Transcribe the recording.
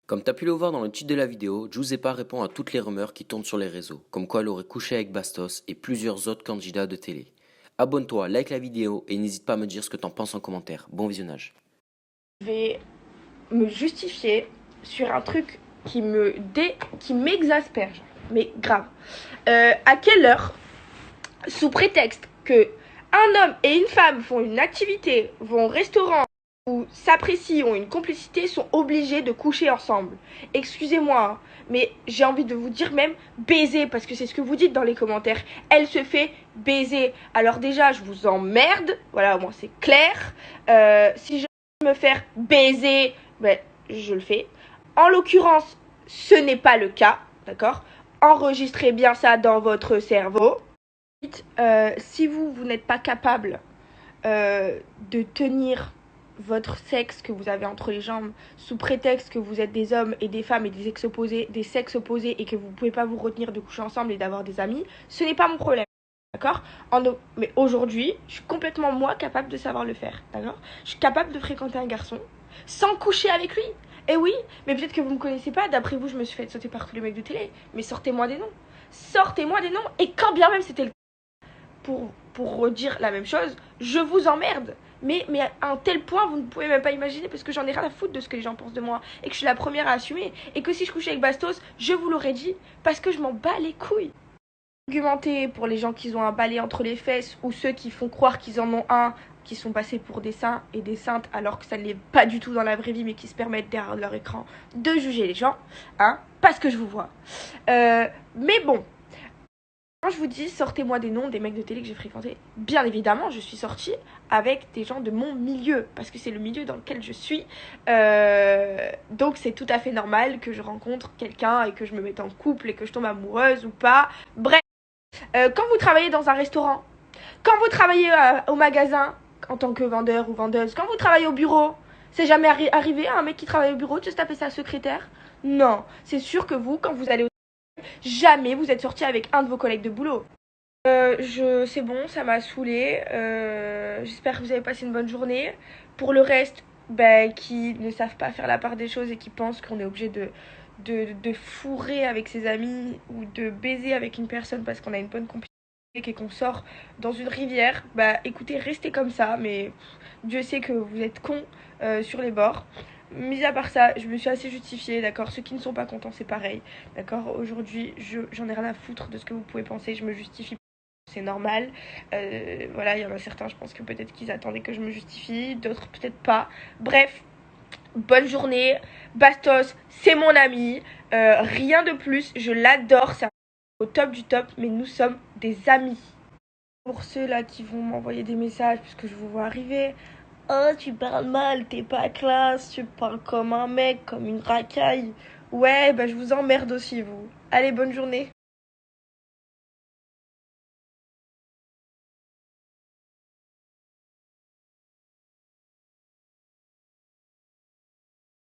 Comme t'as pu le voir dans le titre de la vidéo, Giuseppa répond à toutes les rumeurs qui tournent sur les réseaux, comme quoi elle aurait couché avec Bastos et plusieurs autres candidats de télé. Abonne-toi, like la vidéo et n'hésite pas à me dire ce que t'en penses en commentaire. Bon visionnage. Je vais me justifier sur un truc qui m'exaspère, genre, mais grave. À quelle heure, sous prétexte que un homme et une femme font une activité, vont au restaurant ou s'apprécient, ont une complicité, sont obligés de coucher ensemble? Excusez-moi, hein, mais j'ai envie de vous dire même baiser, parce que c'est ce que vous dites dans les commentaires. Elle se fait baiser. Alors déjà, je vous emmerde. Voilà, au moins c'est clair. Si je veux me faire baiser, ben, je le fais. En l'occurrence, ce n'est pas le cas, d'accord? Enregistrez bien ça dans votre cerveau. Si vous n'êtes pas capable de tenir votre sexe que vous avez entre les jambes sous prétexte que vous êtes des hommes et des femmes et des sexes opposés et que vous ne pouvez pas vous retenir de coucher ensemble et d'avoir des amis, ce n'est pas mon problème. D'accord? Mais aujourd'hui, je suis complètement, moi, capable de savoir le faire. D'accord? Je suis capable de fréquenter un garçon sans coucher avec lui. Et oui, mais peut-être que vous ne me connaissez pas. D'après vous, je me suis fait sauter par tous les mecs de télé. Mais sortez-moi des noms. Sortez-moi des noms. Et quand bien même c'était le pour redire la même chose, je vous emmerde. Mais à un tel point, vous ne pouvez même pas imaginer, parce que j'en ai rien à foutre de ce que les gens pensent de moi, et que je suis la première à assumer, et que si je couchais avec Bastos, je vous l'aurais dit, parce que je m'en bats les couilles. Argumenter pour les gens qui ont un balai entre les fesses, ou ceux qui font croire qu'ils en ont un, qui sont passés pour des saints et des saintes, alors que ça ne l'est pas du tout dans la vraie vie, mais qui se permettent derrière leur écran de juger les gens, hein, parce que je vous vois. Mais bon, quand je vous dis sortez-moi des noms des mecs de télé que j'ai fréquentés, bien évidemment, je suis sortie avec des gens de mon milieu, parce que c'est le milieu dans lequel je suis. Donc c'est tout à fait normal que je rencontre quelqu'un et que je me mette en couple et que je tombe amoureuse ou pas. Bref, quand vous travaillez dans un restaurant, quand vous travaillez au magasin en tant que vendeur ou vendeuse, quand vous travaillez au bureau, c'est jamais arrivé à un mec qui travaille au bureau de se taper sa secrétaire? Non, c'est sûr que vous, quand vous allez au jamais vous êtes sorti avec un de vos collègues de boulot. C'est bon, ça m'a saoulé. J'espère que vous avez passé une bonne journée. Pour le reste, ben, qui ne savent pas faire la part des choses et qui pensent qu'on est obligé de fourrer avec ses amis ou de baiser avec une personne parce qu'on a une bonne complicité et qu'on sort dans une rivière, bah écoutez, restez comme ça, mais Dieu sait que vous êtes cons sur les bords. Mis à part ça, je me suis assez justifiée, d'accord? Ceux qui ne sont pas contents, c'est pareil, d'accord? Aujourd'hui, j'en ai rien à foutre de ce que vous pouvez penser, je me justifie. C'est normal. Voilà, il y en a certains, je pense que peut-être qu'ils attendaient que je me justifie, d'autres peut-être pas. Bref, bonne journée. Bastos, c'est mon ami. Rien de plus, je l'adore, c'est au top du top, mais nous sommes des amis. Pour ceux là qui vont m'envoyer des messages, puisque je vous vois arriver. Oh, tu parles mal, t'es pas classe, tu parles comme un mec, comme une racaille. Ouais, bah je vous emmerde aussi, vous. Allez, bonne journée.